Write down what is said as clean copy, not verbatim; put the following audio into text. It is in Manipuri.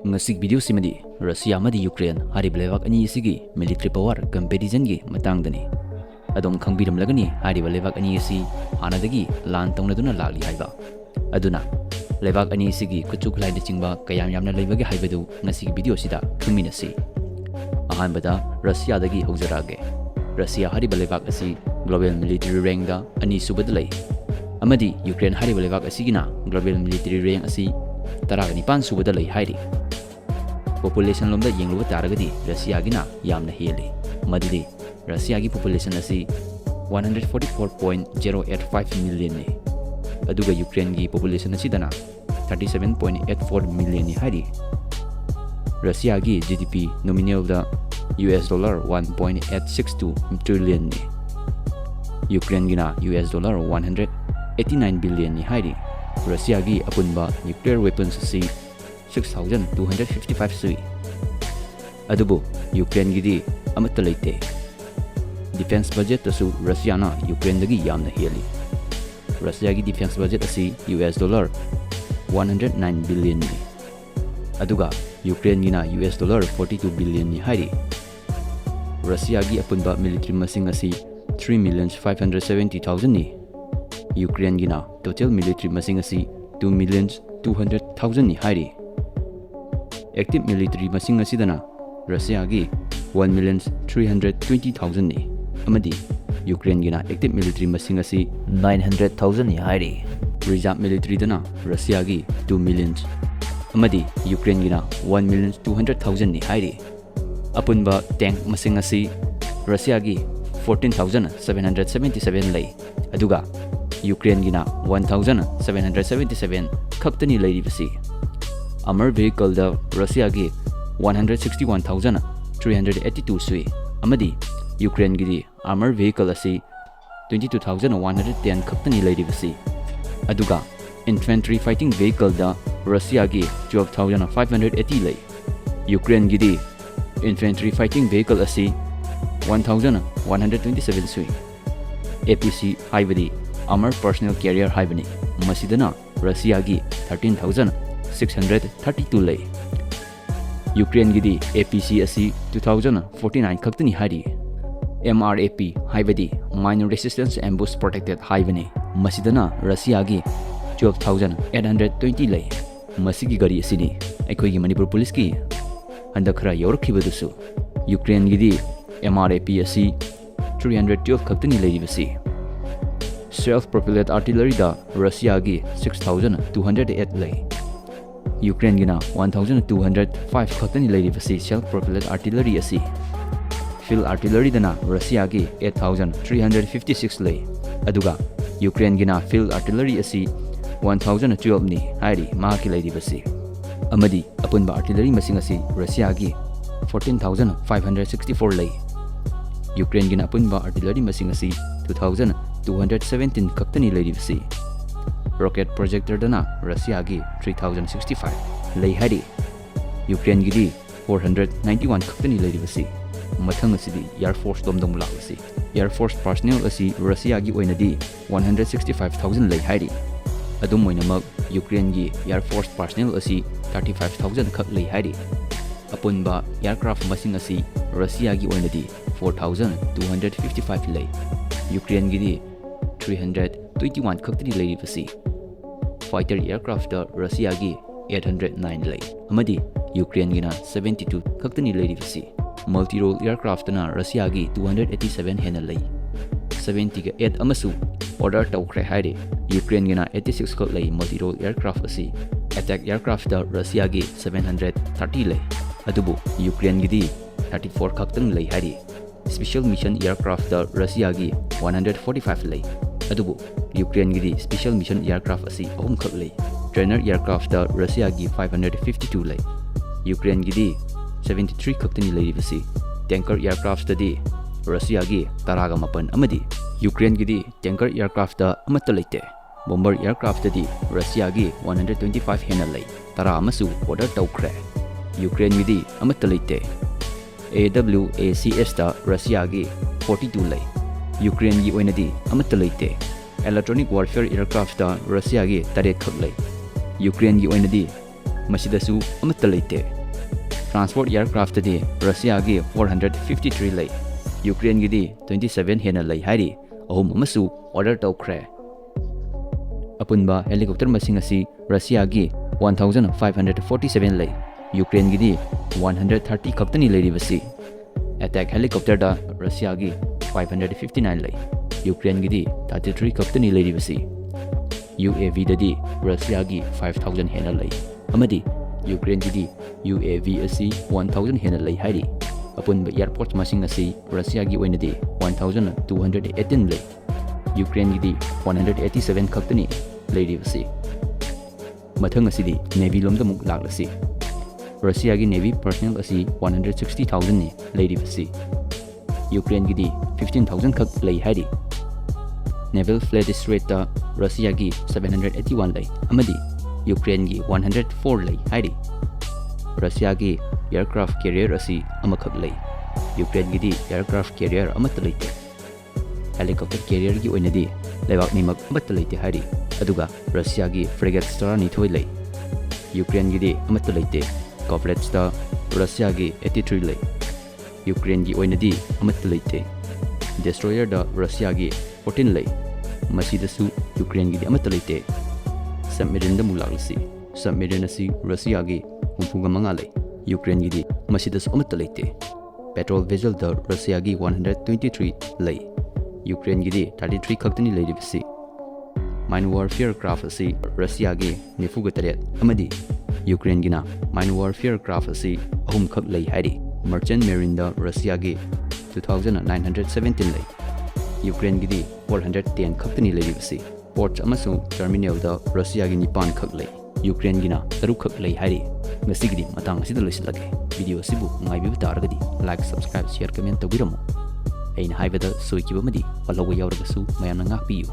Ngasik video simadi Russia amadi Ukraine Hairiba Leibak Ani sigi military power comparison gi matangdani adom khangbiram lagani Hairiba Leibak Ani si hanadagi lan tongnaduna lagli haiba aduna Leibak Ani sigi Khutlai da chingba kayam yamna leibagi haibadu ngasik video sida khungminasi ahanbada Russia dagi haujarage Russia Hairiba Leibak asi global military rank da ani subad lei amadi Ukraine Hairiba Leibak asigina global military rank asi taragani pan subada lei hairi population lomda yengluba taragadi Russia gina yamna heli madidi Russia gi population asi 144.085 million ni aduga Ukraine gi population asi dana 37.84 million ni hari Russia gi GDP nominal da US dollar 1.862 trillion ni Ukraine gina US dollar 189 billion ni hari Russia gi apunba nuclear weapons asi 6,255 sui adubu Ukraine gidi amata leite defense budget tasu Russia na Ukraine dagi yamna heli Russia gi defense budget asi US dollar 109 billion ni aduga Ukraine gina US dollar 42 billion ni hari Russia gi apunba military masing asi 3,570,000 ni Ukraine gina total military masing asi 2,200,000 ni hari active military masing asidana Russia gi 1,320,000 ni amadi Ukraine gina active military masing asi 900,000 ni hari reserve military dana Russia gi 2 million amadi Ukraine gina 1,200,000 ni hari apunba tank masing asi Russia gi 14,777 lei aduga Ukraine gina 1,777 khaktani leiribasi armored vehicle da Russia gi 161,382 sui amadi Ukraine gi armored vehicle asi 22,110 khaktani leiribasi aduga infantry fighting vehicle da Russia gi 12,580 lei Ukraine gi infantry fighting vehicle asi 1,127 sui APC haibadi armored personnel carrier haibani masidana Russia gi 13,632 lei Ukraine gidi APC asi 2049 khaktani hari MRAP haibadi minor resistance ambush protected haibani masidana Russia gi 12,820 lei masigi gari asini aikoi gi Manipur police ki handakhara yorkhibadusu Ukraine gidi MRAP asi 312 khaktani leiribasi self-propelled artillery da Russia gi 6,208 lei Ukraine gina 1,205 khaktani leiribasi self-propelled artillery asi field artillery dana Russia gi 8,356 lei aduga Ukraine gina field artillery asi 1,012 ni hairi maki leiribasi amadi apunba artillery masing asi Russia gi 14,564 lei Ukraine gina apunba artillery masing asi 2,217 khaktani leiribasi rocket projector dana Russia gi 3,065 lei hari Ukraine gi 491 khaktani leiribasi mathang asidi air force domdom lagasi air force personnel asi Russia gi oinadi 165,000 lei hari adum oinamak Ukraine gi air force personnel asi 35,000 khak lei hari apunba aircraft masing asi Russia gi oinadi 4,255 lei Ukraine gi 321 khaktani leiribasi fighter aircraft da Russia gi 809 lei amadi Ukraine gina 72 khaktani leiribasi multi-role aircraft na Russia gi 287 hena lei 70 ga 8 amasu order tawkhre haire Ukraine gina 86 khak lei multi-role aircraft asi attack aircraft da Russia gi 730 lei adubu Ukraine gi 34 khaktang lei haire special mission aircraft da Russia gi 145 lei adubu Ukraine gi special mission aircraft asi ahum khak lei trainer aircraft da Russia gi 552 lei Ukraine gi 73 khaktani leiribasi tanker aircraft di Russia gi taraga mapan amadi Ukraine gi tanker aircraft da amata leite bomber aircraft di Russia gi 125 hena lei tara amasu order tawkhre Ukraine gi amata leite AWACS da Russia gi 42 lei Ukraine gi oinadi amata leite electronic warfare aircraft da Russia gi taret khak lei Ukraine gi oina di masida su amata leite transport aircraft di Russia gi 453 lei Ukraine gi di 27 hena lei hairi ahum amasu order tawkhre apunba helicopter masing asi Russia gi 1547 lei Ukraine gi di 130 khaktani leiribasi attack helicopter da Russia gi 559 lei Ukraine gi di 33 khaktani leiribasi UAV da di Russia gi 5000 hena lei amadi Ukraine gi di UAV asi 1000 hena lei hairi apunba airport masing asi Russia gi oina di 1218 lei Ukraine gi di 187 khaktani leiribasi mathang asi di Navy lomda muk laklasi Russia gi Navy personnel asi 160,000 ni leiribasi Ukraine gi di 15,000 khak lei hairi Naval fleet rate da Russia gi 781 lei amadi Ukraine gi 104 lei hairi Russia gi aircraft carrier asi amakhak lei Ukraine gi di aircraft carrier amata leite helicopter carrier gi oina di leibak nimak amata leite hairi aduga Russia gi frigate star ni thoi lei Ukraine gi di amata leite corvettes da Russia gi 83 lei Ukraine gi oina di amata leite destroyer da Russia gi 14 lei masida su Ukraine gi di amata leite submarine da mulaglasi submarine asi Russia gi 35 lei Ukraine gi di masida su amata leite petrol vessel da Russia gi 123 lei Ukraine gi di 33 khaktani leiribasi mine warfare craft asi Russia gi 93 amadi Ukraine gi na mine warfare craft asi ahum khak lei hairi merchant marine da Russia gi 2917 lei Ukraine gi di 410 khaktani leiribasi ports amasu terminal da Russia gi 9 khak lei Ukraine gi na 3 khak lei hairi ngasi gi matang asida loisilage video sibu ngai bi taragadi like subscribe share comment tawbiramo aina haibada soikiba madi walawa yawragasu mayamna ngakpiyu